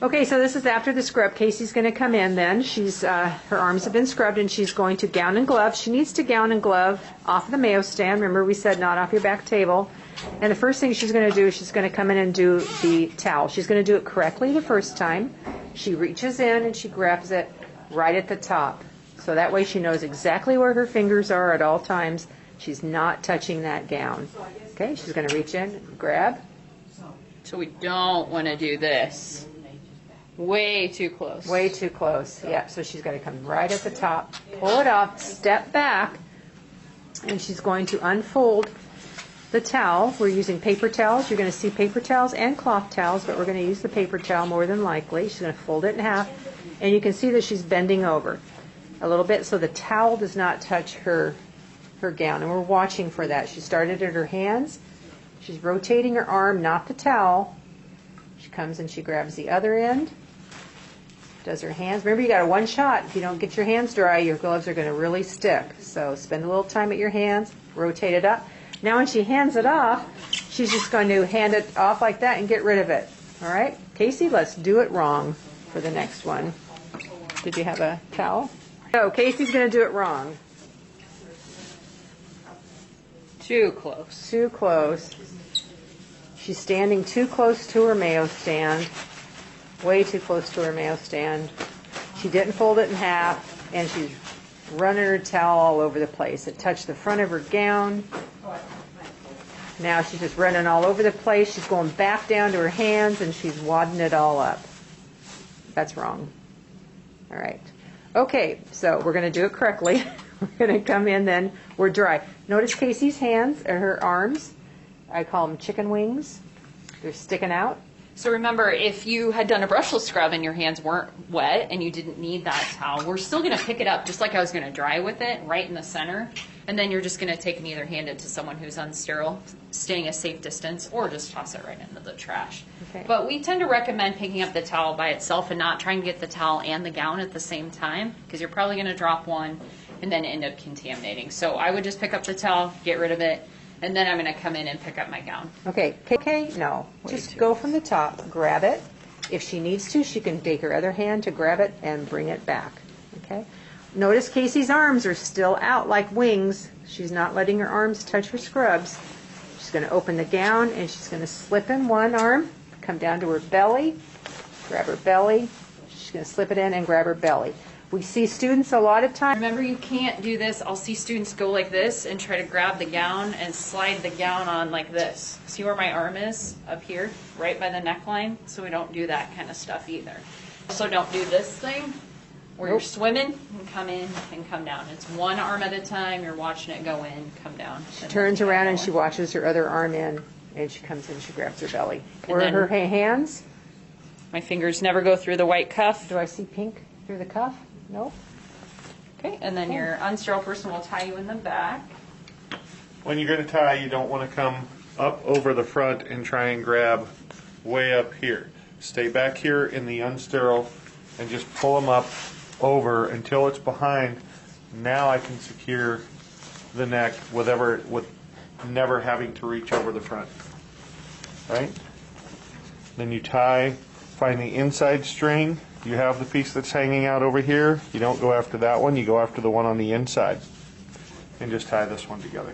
Okay, so this is after the scrub. Casey's going to come in then. She's her arms have been scrubbed and she's going to gown and glove. She needs to gown and glove off the Mayo stand. Remember we said not off your back table. And the first thing she's going to do is she's going to come in and do the towel. She's going to do it correctly the first time. She reaches in and she grabs it right at the top. So that way she knows exactly where her fingers are at all times. She's not touching that gown. Okay, she's going to reach in, grab. So we don't want to do this. Way too close. Way too close. Yeah, so she's going to come right at the top, pull it off, step back, and she's going to unfold the towel. We're using paper towels. You're going to see paper towels and cloth towels, but we're going to use the paper towel more than likely. She's going to fold it in half, and you can see that she's bending over a little bit so the towel does not touch her gown, and we're watching for that. She started at her hands. She's rotating her arm, not the towel. She comes and she grabs the other end, does her hands. Remember, you got a one shot. If you don't get your hands dry, your gloves are going to really stick. So spend a little time at your hands, rotate it up. Now when she hands it off, she's just going to hand it off like that and get rid of it. All right? Casey, let's do it wrong for the next one. Did you have a towel? No, Casey's going to do it wrong. Too close. Too close. She's standing too close to her Mayo stand. Way too close to her Mayo stand. She didn't fold it in half, and she's running her towel all over the place. It touched the front of her gown. Now she's just running all over the place. She's going back down to her hands, and she's wadding it all up. That's wrong. All right. Okay, so we're going to do it correctly. We're going to come in then. We're dry. Notice Casey's hands, or her arms. I call them chicken wings. They're sticking out. So remember, if you had done a brushless scrub and your hands weren't wet and you didn't need that towel, we're still going to pick it up just like I was going to dry with it, right in the center. And then you're just going to take and either hand it to someone who's unsterile, staying a safe distance, or just toss it right into the trash. Okay. But we tend to recommend picking up the towel by itself and not trying to get the towel and the gown at the same time, because you're probably going to drop one and then end up contaminating. So I would just pick up the towel, get rid of it, and then I'm going to come in and pick up my gown. Okay, no. Just go from the top, grab it. If she needs to, she can take her other hand to grab it and bring it back. Okay. Notice Casey's arms are still out like wings. She's not letting her arms touch her scrubs. She's going to open the gown and she's going to slip in one arm, come down to her belly, grab her belly. She's going to slip it in and grab her belly. We see students a lot of times. Remember, you can't do this. I'll see students go like this and try to grab the gown and slide the gown on like this. See where my arm is? Up here, right by the neckline? So we don't do that kind of stuff either. Also, don't do this thing where you're swimming and come in and come down. It's one arm at a time. You're watching it go in, come down. She turns around and she watches her other arm in, and she comes in, she grabs her belly. Where are her hands? My fingers never go through the white cuff. Do I see pink through the cuff? Nope. Okay, and then your unsterile person will tie you in the back. When you're going to tie, you don't want to come up over the front and try and grab way up here. Stay back here in the unsterile and just pull them up over until it's behind. Now I can secure the neck with never having to reach over the front. Right? Then you tie, find the inside string. You have the piece that's hanging out over here. You don't go after that one, you go after the one on the inside. And just tie this one together.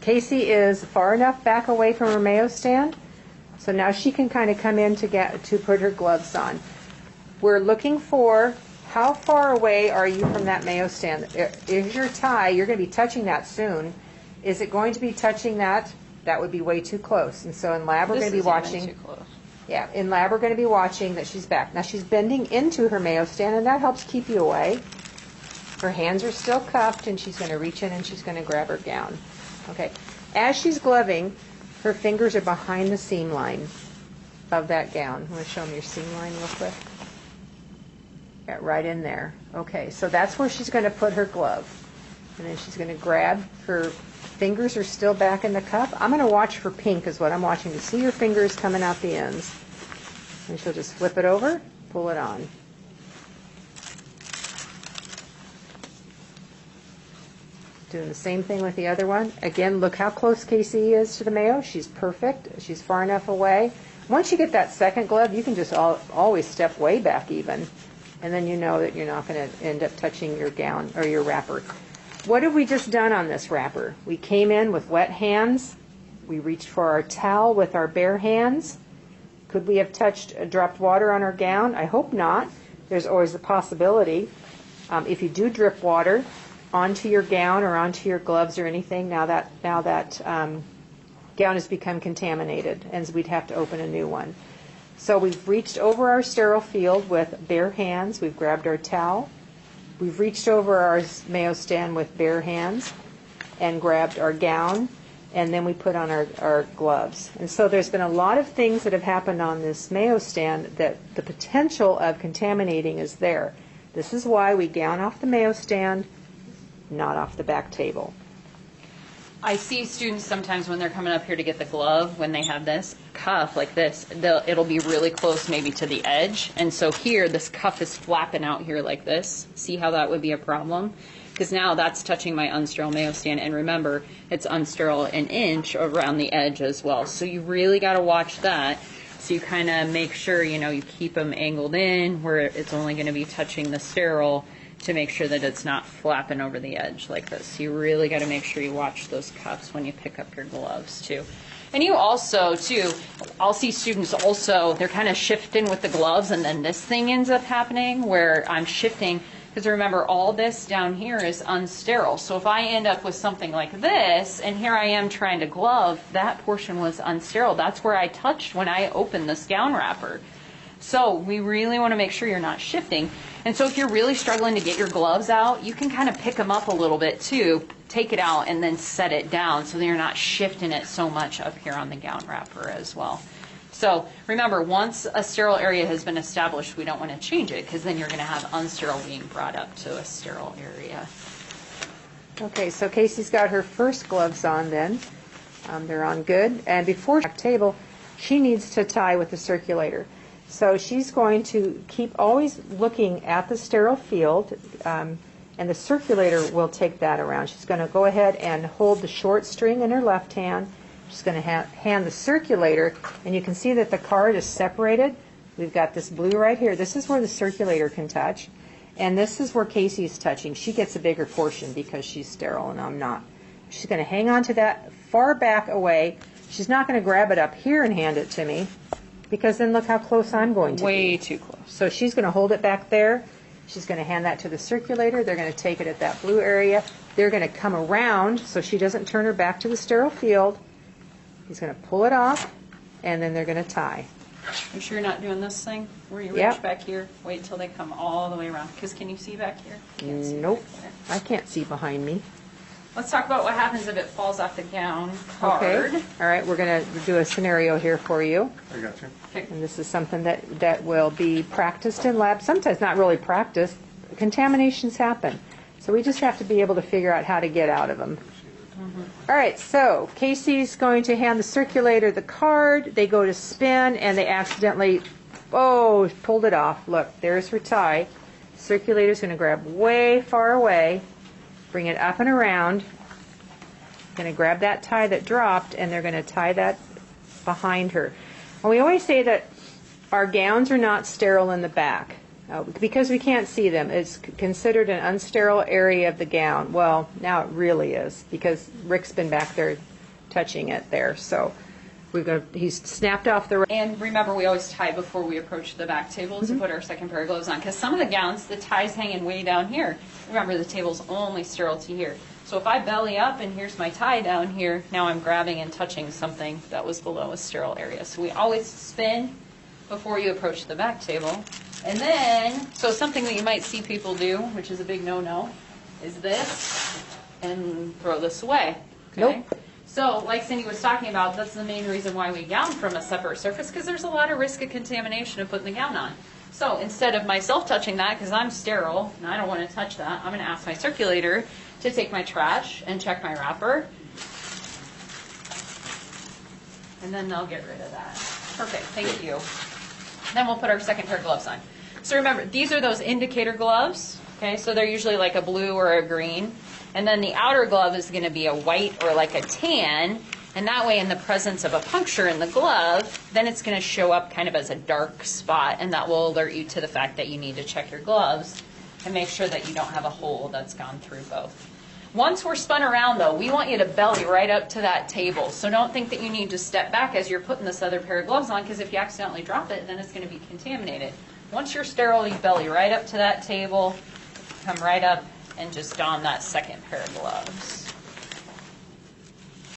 Casey is far enough back away from her Mayo stand, so now she can kind of come in to put her gloves on. We're looking for how far away are you from that Mayo stand. If your tie, you're going to be touching that soon. Is it going to be touching that? That would be way too close. And so in lab, we're going to be watching. Too close. Yeah, in lab, we're going to be watching that she's back. Now she's bending into her Mayo stand, and that helps keep you away. Her hands are still cuffed, and she's going to reach in and she's going to grab her gown. Okay. As she's gloving, her fingers are behind the seam line of that gown. I'm going to show them your seam line real quick. Yeah, right in there. Okay, so that's where she's going to put her glove. And then she's going to grab her fingers are still back in the cuff. I'm going to watch for pink is what I'm watching, to see your fingers coming out the ends. And she'll just flip it over, pull it on. Doing the same thing with the other one. Again, look how close Casey is to the mayo. She's perfect. She's far enough away. Once you get that second glove, you can just always step way back even. And then you know that you're not going to end up touching your gown or your wrapper. What have we just done on this wrapper? We came in with wet hands. We reached for our towel with our bare hands. Could we have dropped water on our gown? I hope not. There's always the possibility. If you do drip water onto your gown or onto your gloves or anything, now that gown has become contaminated, and we'd have to open a new one. So we've reached over our sterile field with bare hands. We've grabbed our towel. We've reached over our mayo stand with bare hands and grabbed our gown, and then we put on our gloves. And so there's been a lot of things that have happened on this mayo stand that the potential of contaminating is there. This is why we gown off the mayo stand, not off the back table. I see students sometimes when they're coming up here to get the glove, when they have this cuff like this, it'll be really close maybe to the edge. And so here, this cuff is flapping out here like this. See how that would be a problem? Because now that's touching my unsterile mayo stand. And remember, it's unsterile an inch around the edge as well. So you really got to watch that. So you kind of make sure, you keep them angled in where it's only going to be touching the sterile, to make sure that it's not flapping over the edge like this. You really got to make sure you watch those cuffs when you pick up your gloves too. And you also too, I'll see students also, they're kind of shifting with the gloves, and then this thing ends up happening where I'm shifting, because remember all this down here is unsterile. So if I end up with something like this, and here I am trying to glove, that portion was unsterile. That's where I touched when I opened this gown wrapper. So we really want to make sure you're not shifting. And so if you're really struggling to get your gloves out, you can kind of pick them up a little bit too, take it out, and then set it down so that you're not shifting it so much up here on the gown wrapper as well. So remember, once a sterile area has been established, we don't want to change it, because then you're going to have unsterile being brought up to a sterile area. Okay, so Casey's got her first gloves on then. They're on good. And before the table, she needs to tie with the circulator. So she's going to keep always looking at the sterile field, and the circulator will take that around. She's going to go ahead and hold the short string in her left hand. She's going to hand the circulator, and you can see that the card is separated. We've got this blue right here. This is where the circulator can touch, and this is where Casey's touching. She gets a bigger portion because she's sterile and I'm not. She's going to hang on to that far back away. She's not going to grab it up here and hand it to me, because then look how close I'm going to be. Way too close. So she's going to hold it back there. She's going to hand that to the circulator. They're going to take it at that blue area. They're going to come around so she doesn't turn her back to the sterile field. He's going to pull it off, and then they're going to tie. You sure you're not doing this thing where you reach Yep. back here? Wait till they come all the way around. Because can you see back here? Can't see Nope. back there. I can't see behind me. Let's talk about what happens if it falls off the gown card. Okay. All right, we're going to do a scenario here for you. I got you. And this is something that will be practiced in lab. Sometimes not really practiced. Contaminations happen. So we just have to be able to figure out how to get out of them. All right, so Casey's going to hand the circulator the card. They go to spin, and they accidentally, pulled it off. Look, there's her tie. Circulator's going to grab way far away, bring it up and around. Going to grab that tie that dropped, and they're going to tie that behind her. And we always say that our gowns are not sterile in the back because we can't see them. It's considered an unsterile area of the gown. Well, now it really is, because Rick's been back there touching it there. So he's snapped off the... And remember, we always tie before we approach the back table to put our second pair of gloves on. Because some of the gowns, the tie's hanging way down here. Remember, the table's only sterile to here. So if I belly up and here's my tie down here, now I'm grabbing and touching something that was below a sterile area. So we always spin before you approach the back table. And then, so something that you might see people do, which is a big no-no, is this, and throw this away. Okay? Nope. So, like Cindy was talking about, that's the main reason why we gown from a separate surface, because there's a lot of risk of contamination of putting the gown on. So instead of myself touching that, because I'm sterile and I don't want to touch that, I'm going to ask my circulator to take my trash and check my wrapper. And then they'll get rid of that. Perfect, thank you. Then we'll put our second pair of gloves on. So remember, these are those indicator gloves. Okay, so they're usually like a blue or a green. And then the outer glove is going to be a white or like a tan. And that way, in the presence of a puncture in the glove, then it's going to show up kind of as a dark spot, and that will alert you to the fact that you need to check your gloves and make sure that you don't have a hole that's gone through both. Once we're spun around, though, we want you to belly right up to that table. So don't think that you need to step back as you're putting this other pair of gloves on, because if you accidentally drop it, then it's going to be contaminated. Once you're sterile, you belly right up to that table, come right up and just don that second pair of gloves.